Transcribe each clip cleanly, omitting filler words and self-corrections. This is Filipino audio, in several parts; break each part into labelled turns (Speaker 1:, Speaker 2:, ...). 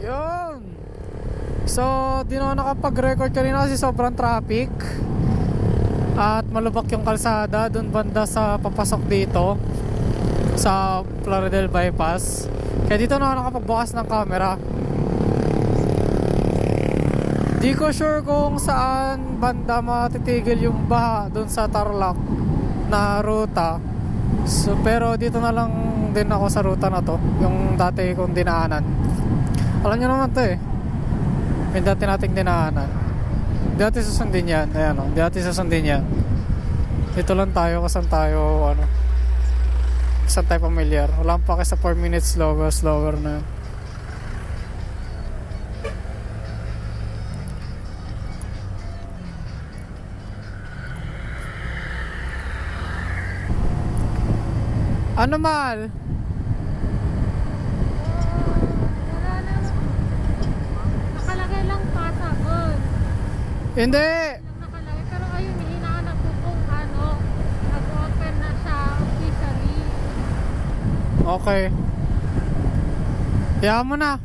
Speaker 1: Yun. So, di na ako nakapag-record kanina kasi sobrang traffic. At malubak yung kalsada dun banda sa papasok dito sa Plaridel Bypass. Kaya dito na ako nakapagbukas ng camera. Di ko sure kung saan banda matitigil yung baha dun sa Tarlac na ruta. So, pero dito na lang din ako sa ruta na to, yung dati kong dinaanan. Alam nyo naman to eh, yung dati nating dinaanan. Di natin susundin yan. Ayan o, di natin susundin yan. Dito lang tayo, kasan tayo kasan tayo familiar. Wala pa kasi sa 4 minutes slower na. Ano mal?
Speaker 2: Nakalagay lang passable.
Speaker 1: Hindi!
Speaker 2: Nakalagay, pero ayun, hinahanap ko kung nag-open na siya officially.
Speaker 1: Okay. Hayaan mo na.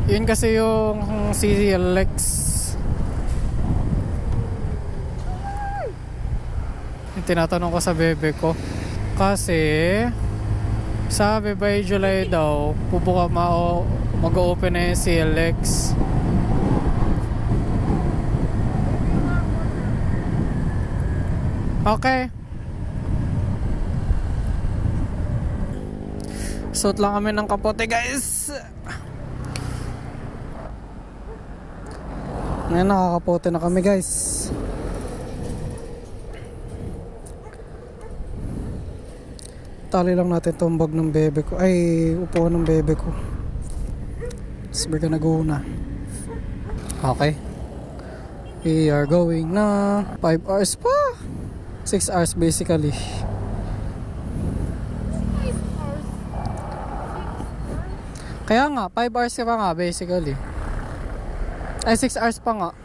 Speaker 1: Yun kasi yung CLX. Yung tinatanong ko sa bebe ko. Kasi sabi by July daw mag-open na yung CLX. Okay. Suot lang kami ng kapote guys. Ngayon nakakapote na kami guys. Tali lang natin itong bag ng bebe ko. Ay, upuan ng bebe ko. So we're gonna go na. Okay. We are going na 5 hours pa. 6 hours basically.
Speaker 2: 5 hours. 6 hours.
Speaker 1: Kaya nga, 5 hours ka pa nga basically. Ay, 6 hours pa nga.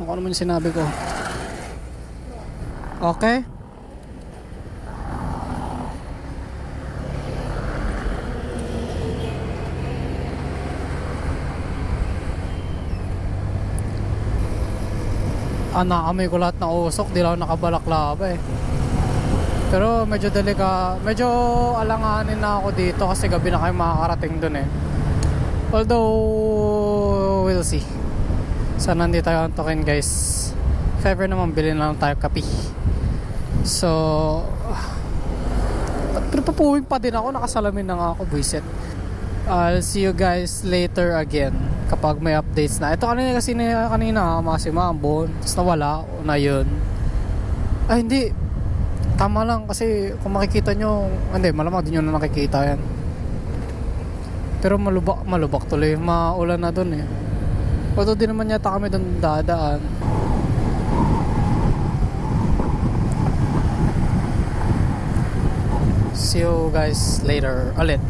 Speaker 1: Ano naman yung sinabi ko. Okay. Naamoy ko lahat ng usok, di lang nakabalaklava eh. Pero medyo alanganin na ako dito kasi gabi na kayo makakarating dun eh. Although we'll see. Sana hindi tayo antokin guys. If ever naman bilhin lang tayo kape. So pero papuwing pa din ako, nakasalamin na nga ako, buisit. I'll see you guys later again kapag may updates na. Ito kanina masimambon, tapos nawala na yun. Ay hindi, tama lang kasi kung makikita nyo, hindi, malamang din nyo na nakikita yan. Pero malubak tuloy, maulan na dun eh. Although di naman yata kami dun dadaan. See you guys later ulit.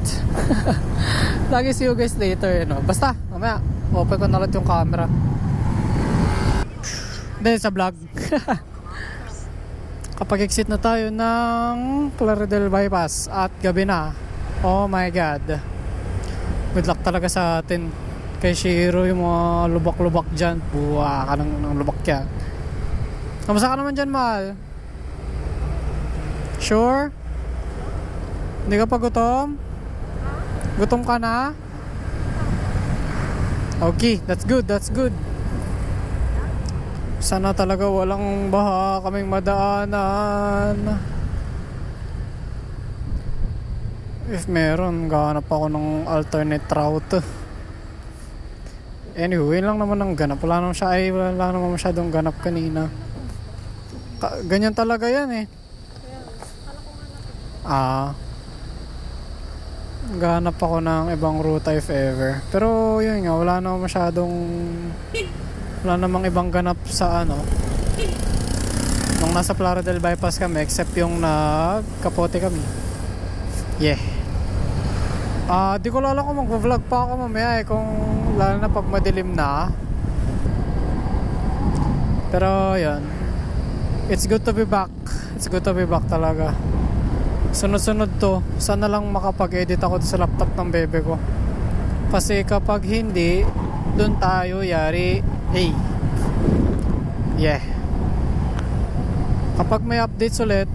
Speaker 1: Lagi see you guys later, Basta, mamaya, open ko na ulit yung camera. Then sa vlog. Kapag exit na tayo ng Plaridel Bypass at gabi na. Oh my god. Good luck talaga sa atin. Kay Shiro, yung mga lubak-lubak dyan. Buwa ka ng lubak yan. Kamusta ka naman dyan, mahal? Sure? Hindi ka pa gutom? Gutom ka na? Okay, that's good. Sana talaga walang baha kaming madaanan. If meron, gahanap ako ng alternate route. Anyway, lang naman ang ganap. Wala naman masyadong ganap kanina. Ganyan talaga yan eh. Gahanap ako ng ibang ruta if ever. Pero yun nga, wala namang ibang ganap sa nung nasa Plaridel Bypass kami, except yung nagkapote kami. Yeah. Di ko lalo kung mag-vlog pa ako mamaya kung lalo na pag madilim na. Pero yun, it's good to be back talaga. Sunod-sunod to. Sana lang makapag-edit ako sa laptop ng bebe ko. Kasi kapag hindi, dun tayo yari. Hey. Yeah. Kapag may updates ulit,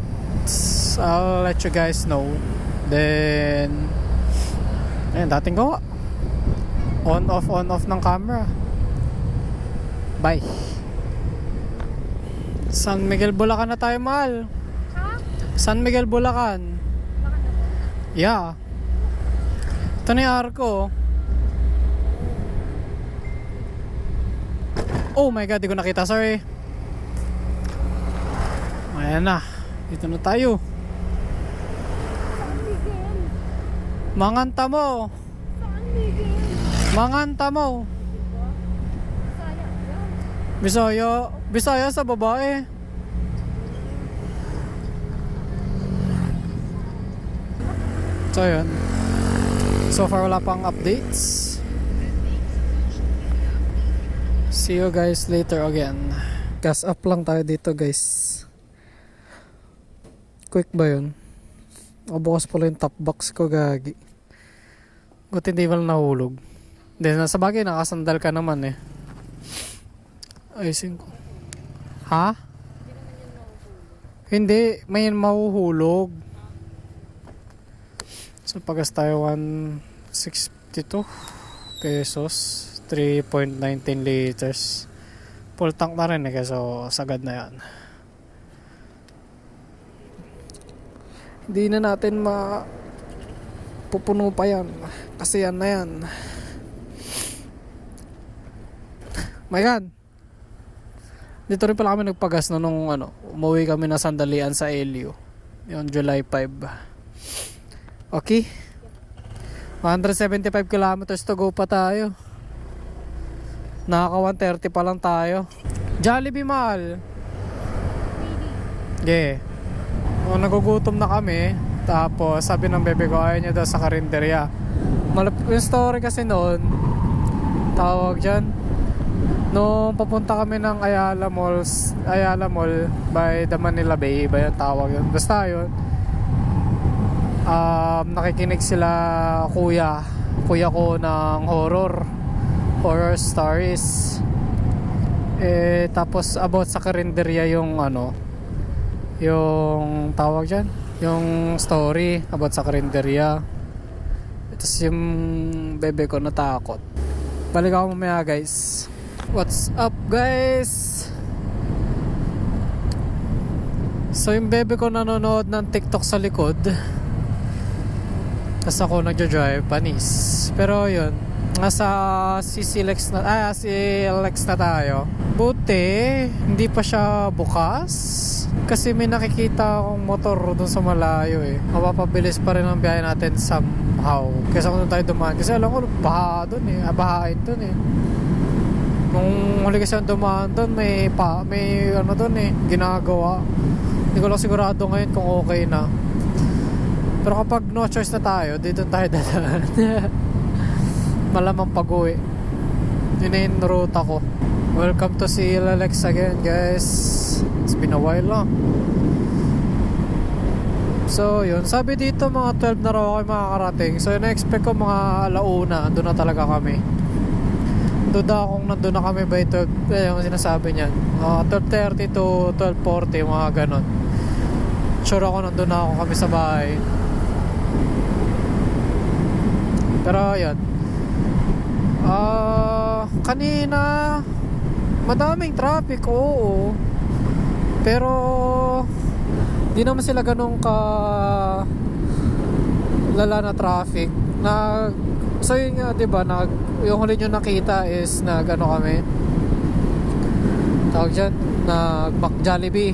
Speaker 1: I'll let you guys know. Then, ayun, dating gawa. On off ng camera. Bye. San Miguel, Bulacan na tayo, mahal.
Speaker 2: Ha?
Speaker 1: San Miguel, Bulacan.
Speaker 2: Bakit ako?
Speaker 1: Yeah. Ito na yung arko. Oh my god, di ko nakita, sorry. Ayan na. Dito na tayo.
Speaker 2: San Miguel.
Speaker 1: Manganta mo.
Speaker 2: San Miguel.
Speaker 1: Manganta mo.
Speaker 2: Diba? Saya yan.
Speaker 1: Bisaya sa babae. So yun. So far wala pang updates. See you guys later again. Gas up lang tayo dito, guys. Quick ba yun? Bukas pala yung top box ko, gagi. Buti hindi mal nahulog. Then nasa bagay nakasandal ka naman eh. Ayusin ko. Ha? Hindi, may mahuhulog. So pagas tayo 162 pesos, 3.19 liters. Full tank na rin eh, so sagad na yan. Hindi na natin pupuno pa yan kasi yan na yan. My God, dito rin pala kami nagpagas no, nung umuwi kami na sandalian sa LU yung July 5. Okay, 175 kilometers to go pa tayo. Nakaka 130 pa lang tayo. Jollibee, mahal. Yeah. Nagugutom na kami. Tapos sabi ng bebe ko ayaw niya daw sa karinderya. Yung story kasi noon, tawag dyan, nung papunta kami ng Ayala Mall by the Manila Bay, iba yung tawag yun. Basta yun, nakikinig sila kuya ko ng horror stories. Tapos about sa karinderya yung yung tawag dyan, yung story about sa karinderya. Tapos yung bebe ko natakot. Balik ako mamaya, guys. What's up, guys? So yung bebe ko nanonood ng TikTok sa likod, tapos ako nagjo-drive panis. Pero yun, nasa si Lex na tayo. Buti hindi pa siya bukas kasi may nakikita akong motor doon sa malayo eh. Mapapabilis pa rin ang biyahe natin somehow kaysa kung tayo dumaan, kasi alam ko baha doon eh, bahain doon eh. Nung huli kasi ang dumaan doon, may doon eh, ginagawa. Hindi ko lang sigurado ngayon kung okay na. Pero kapag no choice na tayo, dito tayo dadaan. Malamang pag-uwi. Yun na yung ruta ko. Welcome to Sila Lex again, guys. It's been a while lang. So yun, sabi dito mga 12 na raw kayo makakarating. So yun, na-expect ko mga alauna, andun na talaga kami. Duda kung nandun na kami by 12, yung sinasabi niyan, 12:30 to 12:40, mga ganon. Sure ako nandun na ako kami sa bahay. Pero yun, kanina madaming traffic, oo. Pero di naman sila ganun ka lala na traffic. So yun nga, diba, yung huli nyo nakita is kami, tawag dyan, nag-Mac Jollibee.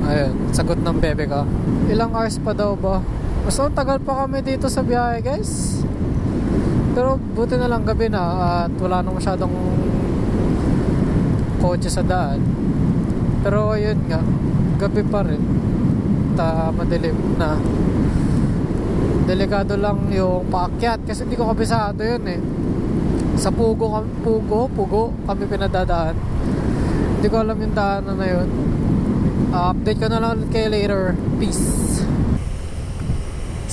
Speaker 1: Ayun, sagot ng bebe ka, ilang hours pa daw ba? So tagal pa kami dito sa biyahe, guys. Pero buti na lang gabi na at wala nang masyadong kotse sa daan. Pero ayun nga, gabi pa rin, madilim na. Delikado lang yung paakyat kasi hindi ko kabisado yun eh. Sa Pugo kami pinadadaan. Hindi ko alam yung daanan na yun. Update ko na lang ulit kayo later. Peace.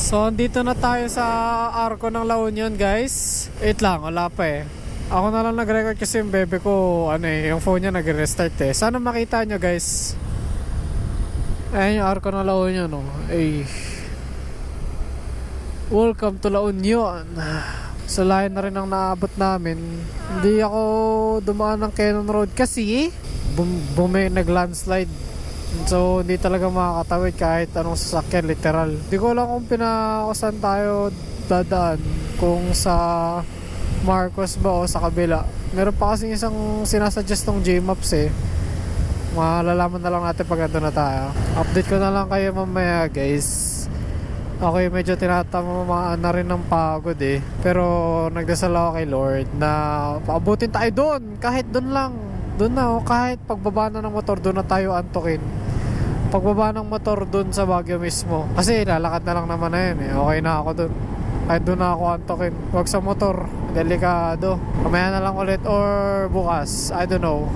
Speaker 1: So, andito na tayo sa Arco ng La Union, guys. Wait lang, wala pa eh. Ako na lang nag-record kasi yung bebe ko, yung phone niya nag-restart eh. Sana makita nyo, guys. Ayan yung Arco ng La Union, no? Ay. Welcome to La Union. So, layo na rin ang naabot namin. Hindi ako dumaan ng Cannon Road kasi nag-landslide. So, hindi talaga makakatawid kahit anong sasakyan, literal. Hindi ko alam kung saan tayo dadaan. Kung sa Marcos ba o sa kabila. Meron pa kasi isang sinasuggest ng J-Maps eh. Malalaman na lang natin pag ando na tayo. Update ko na lang kayo mamaya, guys. Ako yung medyo tinatamaan na rin ng pagod eh. Pero nagdasal ako kay Lord na paabutin tayo doon. Kahit doon lang. Doon na oh, kahit pagbaba na ng motor, doon na tayo antukin. Pagbaba ng motor doon sa Baguio mismo. Kasi lalakad na lang naman na yun eh. Okay na ako doon. Kahit doon na ako antukin. Huwag sa motor. Delikado. Kamaya na lang ulit or bukas. I don't know.